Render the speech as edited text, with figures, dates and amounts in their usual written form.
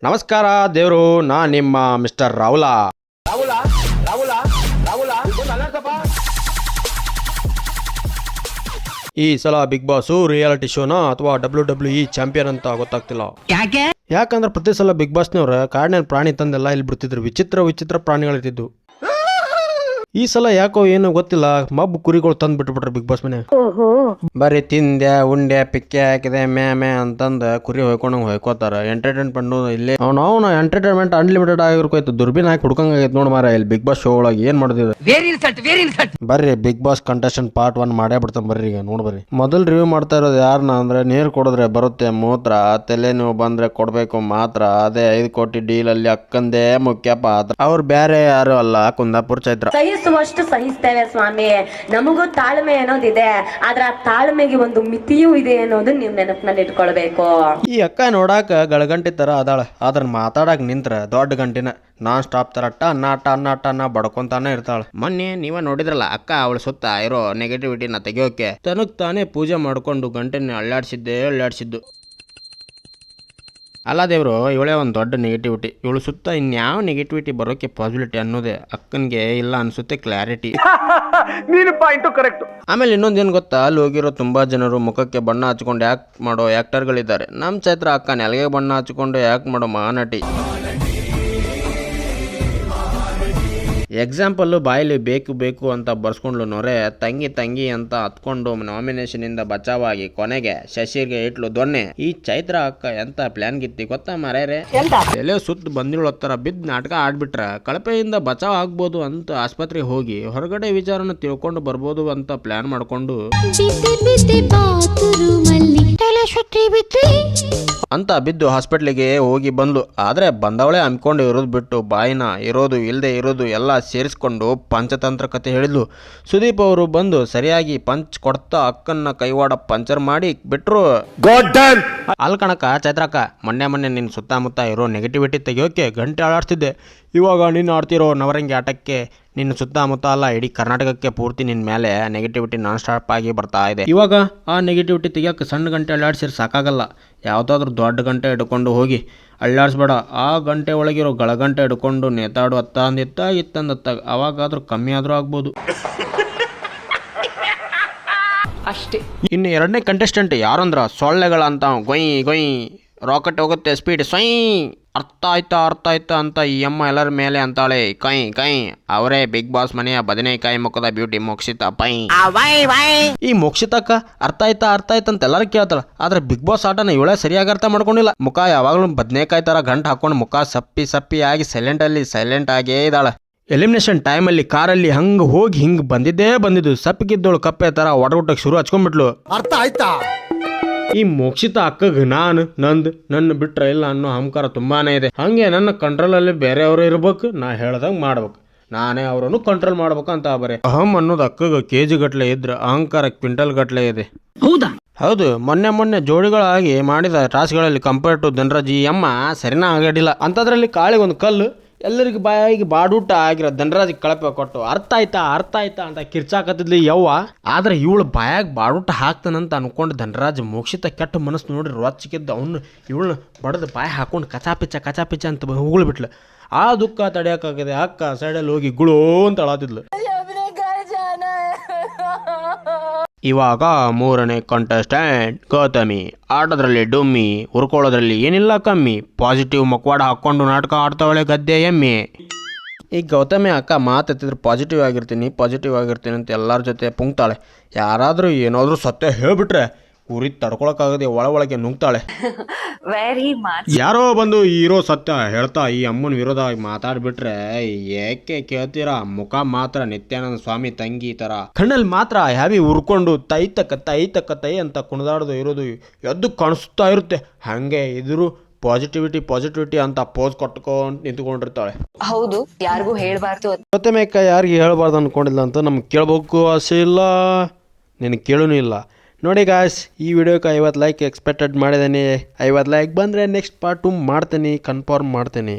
ನಮಸ್ಕಾರ ದೇವರು, ನಾ ನಿಮ್ಮ ಮಿಸ್ಟರ್ ರಾಹುಲ. ಈ ಸಲ ಬಿಗ್ ಬಾಸ್ ರಿಯಾಲಿಟಿ ಶೋನ ಅಥವಾ WWE ಚಾಂಪಿಯನ್ ಅಂತ ಗೊತ್ತಾಗ್ತಿಲ್ಲ. ಯಾಕಂದ್ರೆ ಪ್ರತಿ ಸಲ ಬಿಗ್ ಬಾಸ್ನವ್ರ ಕಾಡಿನ ಪ್ರಾಣಿ ತಂದೆಲ್ಲ ಇಲ್ಲಿ ಬಿಡ್ತಿದ್ರು. ವಿಚಿತ್ರ ಪ್ರಾಣಿಗಳಿರ್ತಿದ್ವು. ಈ ಸಲ ಯಾಕೋ ಏನು ಗೊತ್ತಿಲ್ಲ, ಮಬ್ಬು ಕುರಿಗಳು ತಂದು ಬಿಟ್ಬಿಟ್ರೆ ಬಿಗ್ ಬಾಸ್ ಮನೆ. ಬರೀ ತಿಂದೆ ಉಂಡೆ ಪಿಕ್ಕೆ ಹಾಕಿದೆ ಮೇ ಅಂತಂದು ಕುರಿ ಹೊಯ್ಕೊಂಡಂಗೆ ಹೊಯ್ಕೋತಾರ. ಎಂಟರ್ಟೈನ್ಮೆಂಟ್ ಇಲ್ಲೇ ಅವ್ನು ಎಂಟರ್ಟೈನ್ಮೆಂಟ್ ಅನ್ಲಿಮಿಟೆಡ್ ಆಗಿರ್ಕೋಯ್ತು. ದುರ್ಬಿನ್ ಹಾಕಿ ಹುಡ್ಕಂಗಾಗೈತೆ ನೋಡಿ ಮಾರ. ಇಲ್ಲಿ ಬಿಗ್ ಬಾಸ್ ಶೋ ಒಳಗೆ ಏನ್ ಮಾಡಿದ್ರು. ಬರ್ರಿ ಬಿಗ್ ಬಾಸ್ ಕಂಟೆಸ್ಟೆಂಟ್ ಪಾರ್ಟ್ 1 ಮಾಡೇ ಬಿಡ್ತಾನೆ. ಬರ್ರಿ ಈಗ ನೋಡ್ಬರ್ರಿ. ಮೊದಲ್ ರಿವ್ಯೂ ಮಾಡ್ತಾ ಇರೋದು ಯಾರನ್ನ ಅಂದ್ರೆ, ನೀರು ಕೊಡಿದ್ರೆ ಬರುತ್ತೆ ಮೂತ್ರ, ತಲೆ ನೀವು ಬಂದ್ರೆ ಕೊಡ್ಬೇಕು ಮಾತ್ರ. ಅದೇ 5 ಕೋಟಿ ಡೀಲ್ ಅಲ್ಲಿ ಅಕ್ಕಂದೇ ಮುಖ್ಯ ಪಾತ್ರ. ಅವ್ರು ಬೇರೆ ಯಾರು ಅಲ್ಲ, ಕುಂದಾಪುರ ಚೈತ್ರ. ಸಹಿಸುವಷ್ಟು ಸಹಿಸ್ತೇವೆ ಸ್ವಾಮಿ. ನಮಗೂ ತಾಳ್ಮೆ ಅನ್ನೋದಿದೆ, ಆದ್ರೆ ಆ ತಾಳ್ಮೆಗೆ ಒಂದು ಮಿತಿಯೂ ಇದೆ ಅನ್ನೋದು ನೀವು ನೆನಪಿನಲ್ಲಿ ಇಟ್ಕೊಳ್ಬೇಕು. ಈ ಅಕ್ಕ ನೋಡಾಕ ಗಳಗಂಟಿ ತರ ಅದಾಳ, ಆದ್ರ ಮಾತಾಡಕ್ ನಿಂತ್ರ ದೊಡ್ಡ ಗಂಟಿನ ನಾನ್ ಸ್ಟಾಪ್ ತರ ಟನ್ನ ಬಡ್ಕೊಂತಾನೆ ಇರ್ತಾಳ. ಮೊನ್ನೆ ನೀವ ನೋಡಿದ್ರಲ್ಲ ಅಕ್ಕ, ಅವಳ ಸುತ್ತ ಇರೋ ನೆಗೆಟಿವಿಟಿನ ತೆಗಿಯೋಕೆ ತನಗ್ ತಾನೇ ಪೂಜೆ ಮಾಡ್ಕೊಂಡು ಗಂಟೆನ ಅಳ್ಳಾಡ್ಸಿದ್ದು. ಅಲ್ಲ ದೇವ್ರು, ಇವಳೇ ಒಂದು ದೊಡ್ಡ ನೆಗೆಟಿವಿಟಿ. ಇವಳು ಸುತ್ತ ಇನ್ಯಾವ ನೆಗೆಟಿವಿಟಿ ಬರೋಕೆ ಪಾಸಿಬಿಲಿಟಿ ಅನ್ನೋದೇ ಅಕ್ಕನ್ಗೆ ಇಲ್ಲ ಅನ್ಸುತ್ತೆ. ಕ್ಲಾರಿಟಿ. ಆಮೇಲೆ ಇನ್ನೊಂದೇನು ಗೊತ್ತಾ, ಅಲ್ಲಿ ಹೋಗಿರೋ ತುಂಬಾ ಜನರು ಮುಖಕ್ಕೆ ಬಣ್ಣ ಹಚ್ಕೊಂಡು ಯಾಕೆ ಮಾಡೋ ಆಕ್ಟರ್ಗಳಿದ್ದಾರೆ. ನಮ್ಮ ಚೈತ್ರ ಅಕ್ಕ ನೆಲಗೆ ಬಣ್ಣ ಹಚ್ಕೊಂಡು ಯಾಕೆ ಮಾಡೋ ಮಹಾನಟಿ. ಎಕ್ಸಾಂಪಲ್ಲು, ಬಾಯಲ್ಲಿ ಬೇಕು ಅಂತ ಬರ್ಸ್ಕೊಂಡ್ಲು ನೊರೆ, ತಂಗಿ ಅಂತ ಹತ್ಕೊಂಡು ನಾಮಿನೇಷನ್ ಇಂದ ಬಚಾವಾಗಿ ಕೊನೆಗೆ ಶಶಿರ್ಗೆ ಇಟ್ಲು ದೊನ್ನೆ. ಈ ಚೈತ್ರ ಅಕ್ಕ ಎಂತ ಪ್ಲಾನ್ ಗಿತ್ತಿ ಗೊತ್ತಾ ಮಾರ್ಯಾರೆ. ಎಲೆ ಸುತ್ತ ಬಂದಿರೋ ತರ ಬಿದ್ದು ನಾಟಕ ಆಡ್ಬಿಟ್ರ ಕಳಪೆಯಿಂದ ಬಚಾವ್ ಆಗ್ಬೋದು ಅಂತ ಆಸ್ಪತ್ರೆಗೆ ಹೋಗಿ ಹೊರಗಡೆ ವಿಚಾರನ ತಿಳ್ಕೊಂಡು ಬರ್ಬೋದು ಅಂತ ಪ್ಲಾನ್ ಮಾಡ್ಕೊಂಡು ಅಂತ ಬಿದ್ದು ಹಾಸ್ಪಿಟ್ಲಿಗೆ ಹೋಗಿ ಬಂದ್ಲು. ಆದ್ರೆ ಬಂದವಳೆ ಅನ್ಕೊಂಡು ಇರೋದು ಬಿಟ್ಟು ಬಾಯಿನ ಇರೋದು ಇಲ್ಲದೆ ಇರೋದು ಎಲ್ಲ ಸೇರಿಸ್ಕೊಂಡು ಪಂಚತಂತ್ರ ಕತೆ ಹೇಳಿದ್ಲು. ಸುದೀಪ್ ಅವರು ಬಂದು ಸರಿಯಾಗಿ ಪಂಚ್ ಕೊಡ್ತಾ ಅಕ್ಕನ್ನ ಕೈವಾಡ ಪಂಚರ್ ಮಾಡಿ ಬಿಟ್ರು. ಅಲ್ ಕಣಕ ಚೈತ್ರಕ್ಕ, ಮೊನ್ನೆ ನಿನ್ನ ಸುತ್ತಮುತ್ತ ಇರೋ ನೆಗೆಟಿವಿಟಿ ತೆಗಿಯೋಕೆ ಗಂಟೆ ಆಡಾಡ್ತಿದ್ದೆ. ಇವಾಗ ನೀನು ಆಡ್ತಿರೋ ನವರಂಗಿ ಆಟಕ್ಕೆ ನಿನ್ನ ಸುತ್ತಮುತ್ತ ಅಲ್ಲ ಇಡೀ ಕರ್ನಾಟಕಕ್ಕೆ ಪೂರ್ತಿ ನಿನ್ನ ಮೇಲೆ ನೆಗೆಟಿವಿಟಿ ನಾನ್ ಸ್ಟಾಪ್ ಆಗಿ ಬರ್ತಾ ಇದೆ. ಇವಾಗ ಆ ನೆಗೆಟಿವಿಟಿ ತೆಗಿಯೋಕೆ ಸಣ್ಣ ಗಂಟೆ ಅಳ್ಳಾಡ್ಸಿರ್ ಸಾಕಾಗಲ್ಲ. ಯಾವುದಾದ್ರೂ ದೊಡ್ಡ ಗಂಟೆ ಹಿಡ್ಕೊಂಡು ಹೋಗಿ ಅಳ್ಳಾಡ್ಸ್ಬೇಡ. ಆ ಗಂಟೆ ಒಳಗಿರೋ ಗಳಗಂಟೆ ಹಿಡ್ಕೊಂಡು ನೇತಾಡು ಇತ್ತಂದತ್ತ ಅವಾಗಾದ್ರೂ ಕಮ್ಮಿ ಆದ್ರೂ ಆಗ್ಬೋದು ಅಷ್ಟೇ. ಇನ್ನು ಎರಡನೇ ಕಂಟೆಸ್ಟೆಂಟ್ ಯಾರಂದ್ರ ಸೊಳ್ಳೆಗಳಂತ ಗೊಯ್ ರಾಕೆಟ್ ಹೋಗುತ್ತೆ ಸ್ಪೀಡ್ ಸ್ವಯ್. ಅರ್ಥ ಆಯ್ತಾ ಅಂತ ಈ ಅಮ್ಮ ಎಲ್ಲರ ಮೇಲೆ ಅಂತಾಳೆ ಕೈ. ಅವರೇ ಬಿಗ್ ಬಾಸ್ ಮನೆಯ ಬದನೆಕಾಯಿ ಮುಖದ ಬ್ಯೂಟಿ ಮೋಕ್ಷಿತಾ ಪೈ. ಈ ಮೋಕ್ಷಿತಕ್ಕ ಅರ್ಥ ಆಯ್ತಾ ಅಂತ ಎಲ್ಲರೂ ಕೇಳ್ತಾಳ. ಆದ್ರೆ ಬಿಗ್ ಬಾಸ್ ಆಟನ ಇವಳೇ ಸರಿಯಾಗಿ ಅರ್ಥ ಮಾಡ್ಕೊಂಡಿಲ್ಲ. ಮುಖ ಯಾವಾಗ್ಲೂ ಬದನೆಕಾಯಿ ತರ ಗಂಟು ಹಾಕೊಂಡು ಮುಖ ಸಪ್ಪಿ ಆಗಿ ಸೈಲೆಂಟ್ ಆಗೇ ಇದ್ದಾಳೆ. ಎಲಿಮಿನೇಷನ್ ಟೈಮಲ್ಲಿ ಕಾರಲ್ಲಿ ಹಿಂಗ್ ಬಂದಿದ್ದು ಸಪ್ಪಿಗಿದ್ದೋಳು ಕಪ್ಪೆ ತರ ಒಡಗುಟ್ಟಕ್ಕೆ ಶುರು ಹಚ್ಕೊಂಡ್ಬಿಟ್ಲು. ಅರ್ಥ ಆಯ್ತಾ? ಈ ಮೋಕ್ಷಿತ ಅಕ್ಕಗ್ ನನ್ನ ಬಿಟ್ರೆ ಇಲ್ಲ ಅನ್ನೋ ಅಹಂಕಾರ ತುಂಬಾನೇ ಇದೆ. ಹಂಗೆ ನನ್ನ ಕಂಟ್ರೋಲಲ್ಲಿ ಬೇರೆಯವರು ಇರ್ಬೇಕು, ನಾ ಹೇಳ್ದಂಗೆ ಮಾಡ್ಬೇಕು, ನಾನೇ ಅವರನ್ನು ಕಂಟ್ರೋಲ್ ಮಾಡ್ಬೇಕು ಅಂತ ಬರೀ ಅಹಂ ಅನ್ನೋದು ಅಕ್ಕಗ ಕೆಜಿ ಗಟ್ಲೆ ಇದ್ರೆ ಅಹಂಕಾರ ಕ್ವಿಂಟಲ್ ಗಟ್ಲೆ ಇದೆ. ಹೌದು, ಮೊನ್ನೆ ಜೋಡಿಗಳಾಗಿ ಮಾಡಿದ ಟಾಸ್ಕ್ಗಳಲ್ಲಿ ಕಂಪೇರ್ ಟು ಧನರಾಜ್ ಈ ಅಮ್ಮ ಸರಿನಾ ಆಗಾಡಿಲ್ಲ. ಅಂತದ್ರಲ್ಲಿ ಕಾಳಿಗೊಂದು ಕಲ್ಲು ಎಲ್ಲರಿಗೂ ಬಾಯಿಗೆ ಬಾಡೂಟ ಆಗಿರೋ ಧನರಾಜ್ ಕಳಪೆ ಕೊಟ್ಟು ಅರ್ಥ ಆಯ್ತಾ ಅಂತ ಕಿರ್ಚಾಕತ್ತಿದ್ಲಿ ಯವ್ವ. ಆದ್ರೆ ಇವಳು ಬಾಯಾಗ ಬಾಡೂಟ ಹಾಕ್ತಾನಂತ ಅನ್ಕೊಂಡು ಧನರಾಜ್ ಮೋಕ್ಷಿತ ಕೆಟ್ಟ ಮನಸ್ಸು ನೋಡಿ ರೊಚ್ಚಿಕಿದ್ದ ಅವನು ಇವಳನ್ನ ಬಡದು ಬಾಯಿ ಹಾಕೊಂಡು ಕಚಾಪಿಚ್ಚ ಅಂತ ಹೋಗ್ಬಿಟ್ಲು. ಆ ದುಃಖ ತಡೆಯೋಕ್ಕಾಗದೆ ಅಕ್ಕ ಸೈಡಲ್ಲಿ ಹೋಗಿ ಗುಳೋ ಅಂತ ಅಳಾತಿದ್ಲು. ಇವಾಗ ಮೂರನೇ ಕಂಟೆಸ್ಟೆಂಟ್ ಗೌತಮಿ. ಆಟೋದ್ರಲ್ಲಿ ಡುಮ್ಮಿ, ಹುರ್ಕೊಳ್ಳೋದ್ರಲ್ಲಿ ಏನಿಲ್ಲ ಕಮ್ಮಿ. ಪಾಸಿಟಿವ್ ಮಕ್ವಾಡ ಹಾಕೊಂಡು ನಾಟಕ ಆಡ್ತಾವಳೆ ಗದ್ದೆ ಎಮ್ಮೆ. ಈ ಗೌತಮಿ ಅಕ್ಕ ಮಾತೆತ್ತಿದ್ರೆ ಪಾಸಿಟಿವ್ ಆಗಿರ್ತೀನಿ ಅಂತ ಎಲ್ಲರ ಜೊತೆ ಪುಂಗ್ತಾಳೆ. ಯಾರಾದರೂ ಏನಾದರೂ ಸತ್ಯ ಹೇಳ್ಬಿಟ್ರೆ ಉರಿ ತಡ್ಕೊಳಕ್ಕಾಗದೆ ಒಳಗೆ ನುಗ್ತಾಳೆ. ಯಾರೋ ಬಂದು ಇರೋ ಸತ್ಯ ಹೇಳ್ತಾ ಈ ಅಮ್ಮನ ವಿರೋಧ ಮಾತಾಡ್ಬಿಟ್ರೆ ಏಕೆ ಕೇಳ್ತೀರಾ? ಮುಖ ಮಾತ್ರ ನಿತ್ಯಾನಂದ ಸ್ವಾಮಿ ತಂಗಿ ತರ, ಕಣ್ಣಲ್ಲಿ ಮಾತ್ರ ಹ್ಯಾವಿ ಉರ್ಕೊಂಡು ತೈ ಅಂತ ಕುಣಿದಾಡೋದು ಇರೋದು ಎದ್ದು ಕಾಣಿಸ್ತಾ ಇರುತ್ತೆ. ಹಂಗೆ ಇದ್ರು ಪಾಸಿಟಿವಿಟಿ ಅಂತ ಪೋಸ್ ಕೊಟ್ಕೊಂಡು ನಿಂತ್ಕೊಂಡಿರ್ತಾಳೆ. ಹೌದು, ಯಾರಿಗೂ ಹೇಳ್ಬಾರ್ದು. ಮತ್ತೆ ಮೇಕ ಯಾರಿಗೆ ಹೇಳ್ಬಾರ್ದು ಅನ್ಕೊಂಡಿಲ್ಲ ಅಂತ ನಮ್ಗೆ ಕೇಳ್ಬೇಕು ಆಸೆ ಇಲ್ಲ, ನಿನಗೆ ಕೇಳೂ ಇಲ್ಲ. ನೋಡಿ ಗಾಯ್ಸ್, ಈ ವಿಡಿಯೋಕ್ಕೆ 50 ಲೈಕ್ ಎಕ್ಸ್ಪೆಕ್ಟೆಡ್ ಮಾಡಿದ್ದೀನಿ. 50 ಲೈಕ್ ಬಂದರೆ ನೆಕ್ಸ್ಟ್ ಪಾರ್ಟ್ 2 ಮಾಡ್ತೀನಿ, ಕನ್ಫರ್ಮ್ ಮಾಡ್ತೀನಿ.